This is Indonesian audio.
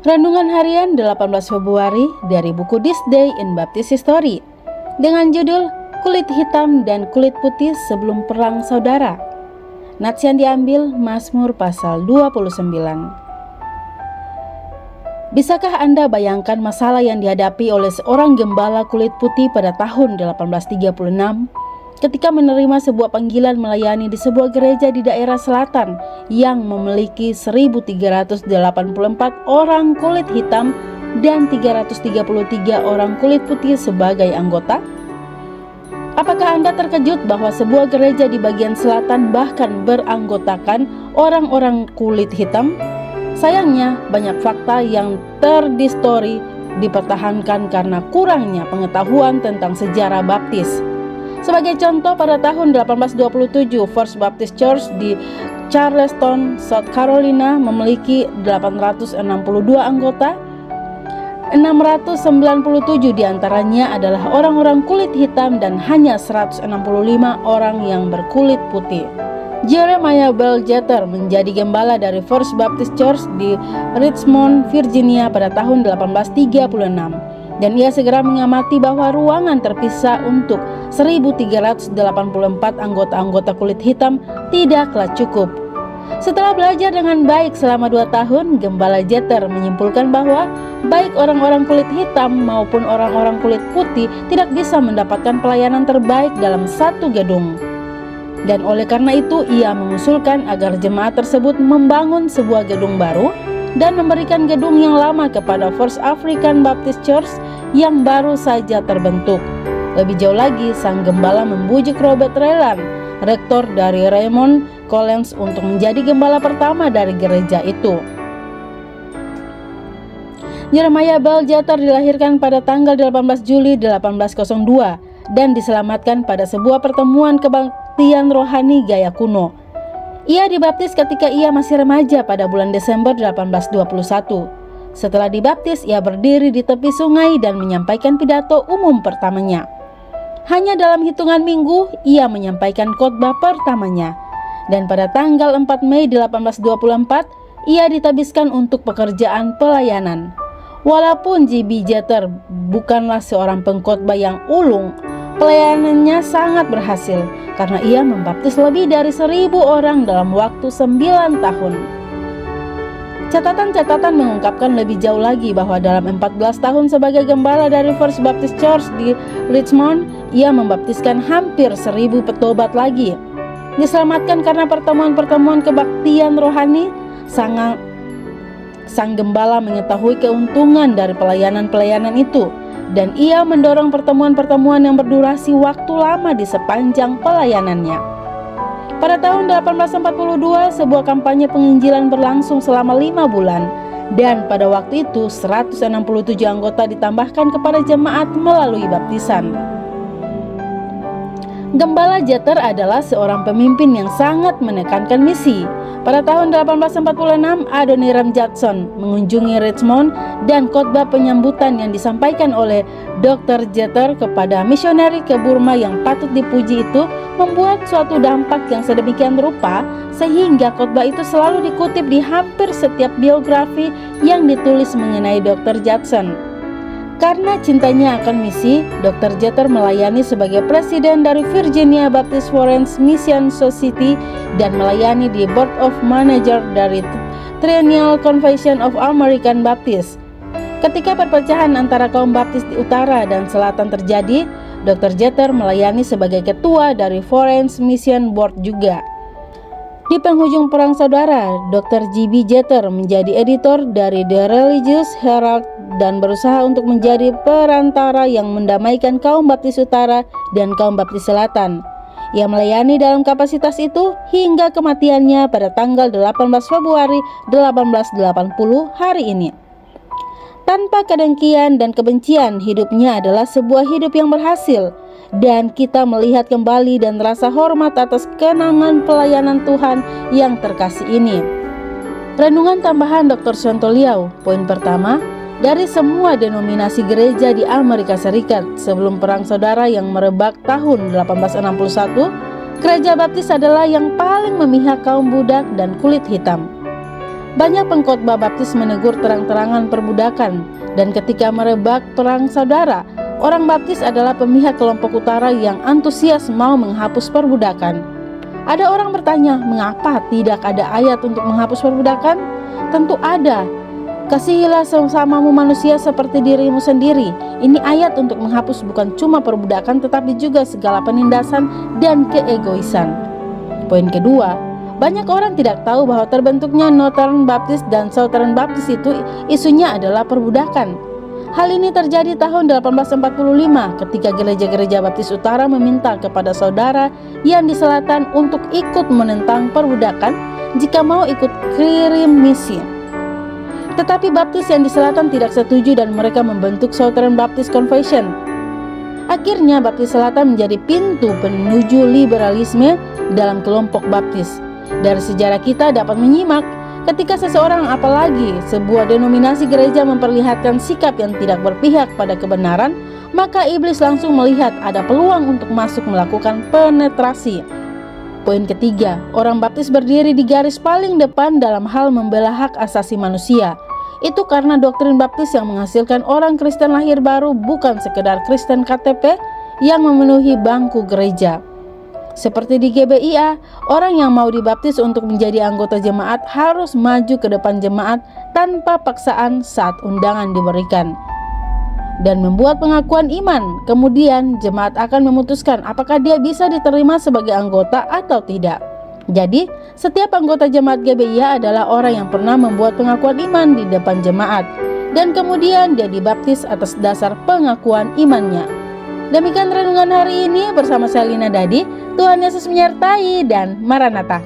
Renungan Harian 18 Februari dari buku This Day in Baptist History dengan judul Kulit Hitam dan Kulit Putih Sebelum Perang Saudara. Nats yang diambil Mazmur pasal 29. Bisakah Anda bayangkan masalah yang dihadapi oleh seorang gembala kulit putih pada tahun 1836 ketika menerima sebuah panggilan melayani di sebuah gereja di daerah selatan yang memiliki 1.384 orang kulit hitam dan 333 orang kulit putih sebagai anggota? Apakah Anda terkejut bahwa sebuah gereja di bagian selatan bahkan beranggotakan orang-orang kulit hitam? Sayangnya, banyak fakta yang terdistori dipertahankan karena kurangnya pengetahuan tentang sejarah baptis. Sebagai contoh, pada tahun 1827, First Baptist Church di Charleston, South Carolina memiliki 862 anggota. 697 diantaranya adalah orang-orang kulit hitam dan hanya 165 orang yang berkulit putih. Jeremiah Bell Jeter menjadi gembala dari First Baptist Church di Richmond, Virginia pada tahun 1836. Dan ia segera mengamati bahwa ruangan terpisah untuk 1.384 anggota-anggota kulit hitam tidaklah cukup. Setelah belajar dengan baik selama 2 tahun, Gembala Jeter menyimpulkan bahwa baik orang-orang kulit hitam maupun orang-orang kulit putih tidak bisa mendapatkan pelayanan terbaik dalam satu gedung. Dan oleh karena itu, ia mengusulkan agar jemaat tersebut membangun sebuah gedung baru dan memberikan gedung yang lama kepada First African Baptist Church yang baru saja terbentuk. Lebih jauh lagi, sang gembala membujuk Robert Reland, rektor dari Raymond College, untuk menjadi gembala pertama dari gereja itu. Jeremiah Bell Jeter dilahirkan pada tanggal 18 Juli 1802 dan diselamatkan pada sebuah pertemuan kebaktian rohani gaya kuno. Ia dibaptis ketika ia masih remaja pada bulan Desember 1821. Setelah dibaptis, ia berdiri di tepi sungai dan menyampaikan pidato umum pertamanya. Hanya dalam hitungan minggu, ia menyampaikan khotbah pertamanya. Dan pada tanggal 4 Mei 1824, ia ditabiskan untuk pekerjaan pelayanan. Walaupun J.B. Jeter bukanlah seorang pengkhotbah yang ulung, pelayanannya sangat berhasil karena ia membaptis lebih dari 1.000 orang dalam waktu 9 tahun. Catatan-catatan mengungkapkan lebih jauh lagi bahwa dalam 14 tahun sebagai gembala dari First Baptist Church di Richmond, ia membaptiskan hampir 1.000 petobat lagi. Diselamatkan karena pertemuan-pertemuan kebaktian rohani, sang gembala mengetahui keuntungan dari pelayanan-pelayanan itu, dan ia mendorong pertemuan-pertemuan yang berdurasi waktu lama di sepanjang pelayanannya. Pada tahun 1842, sebuah kampanye penginjilan berlangsung selama 5 bulan, dan pada waktu itu 167 anggota ditambahkan kepada jemaat melalui baptisan. Gembala Jeter adalah seorang pemimpin yang sangat menekankan misi. Pada tahun 1846, Adoniram Judson mengunjungi Richmond dan khotbah penyambutan yang disampaikan oleh Dr. Jeter kepada misioneri ke Burma yang patut dipuji itu membuat suatu dampak yang sedemikian rupa sehingga khotbah itu selalu dikutip di hampir setiap biografi yang ditulis mengenai Dr. Judson. Karena cintanya akan misi, Dr. Jeter melayani sebagai presiden dari Virginia Baptist Foreign Mission Society dan melayani di Board of Managers dari Triennial Convention of American Baptists. Ketika perpecahan antara kaum Baptis di utara dan selatan terjadi, Dr. Jeter melayani sebagai ketua dari Foreign Mission Board juga. Di penghujung perang saudara, Dr. J.B. Jeter menjadi editor dari The Religious Herald dan berusaha untuk menjadi perantara yang mendamaikan kaum Baptis Utara dan kaum Baptis Selatan. Ia melayani dalam kapasitas itu hingga kematiannya pada tanggal 18 Februari 1880 hari ini. Tanpa kedengkian dan kebencian, hidupnya adalah sebuah hidup yang berhasil. Dan kita melihat kembali dan rasa hormat atas kenangan pelayanan Tuhan yang terkasih ini. Renungan tambahan Dr. Shonto Liao. Poin pertama, dari semua denominasi gereja di Amerika Serikat sebelum Perang Saudara yang merebak tahun 1861, Gereja Baptis adalah yang paling memihak kaum budak dan kulit hitam. Banyak pengkhotbah baptis menegur terang-terangan perbudakan, dan ketika merebak perang saudara, orang baptis adalah pemihak kelompok utara yang antusias mau menghapus perbudakan. Ada orang bertanya, mengapa tidak ada ayat untuk menghapus perbudakan? Tentu ada. Kasihilah sesamamu manusia seperti dirimu sendiri. Ini ayat untuk menghapus bukan cuma perbudakan, tetapi juga segala penindasan dan keegoisan. Poin kedua, banyak orang tidak tahu bahwa terbentuknya Northern Baptist dan Southern Baptist itu isunya adalah perbudakan. Hal ini terjadi tahun 1845 ketika gereja-gereja Baptis Utara meminta kepada saudara yang di selatan untuk ikut menentang perbudakan jika mau ikut kirim misi. Tetapi Baptis yang di selatan tidak setuju dan mereka membentuk Southern Baptist Convention. Akhirnya Baptis Selatan menjadi pintu menuju liberalisme dalam kelompok Baptis. Dari sejarah kita dapat menyimak ketika seseorang, apalagi sebuah denominasi gereja, memperlihatkan sikap yang tidak berpihak pada kebenaran, maka iblis langsung melihat ada peluang untuk masuk melakukan penetrasi. Poin ketiga, orang baptis berdiri di garis paling depan dalam hal membela hak asasi manusia. Itu karena doktrin baptis yang menghasilkan orang Kristen lahir baru bukan sekedar Kristen KTP yang memenuhi bangku gereja. Seperti di GBIA, orang yang mau dibaptis untuk menjadi anggota jemaat harus maju ke depan jemaat tanpa paksaan saat undangan diberikan dan membuat pengakuan iman. Kemudian jemaat akan memutuskan apakah dia bisa diterima sebagai anggota atau tidak. Jadi, setiap anggota jemaat GBIA adalah orang yang pernah membuat pengakuan iman di depan jemaat, dan kemudian dia dibaptis atas dasar pengakuan imannya. Demikian renungan hari ini bersama saya Lina Dadi. Tuhan Yesus menyertai dan Maranatha.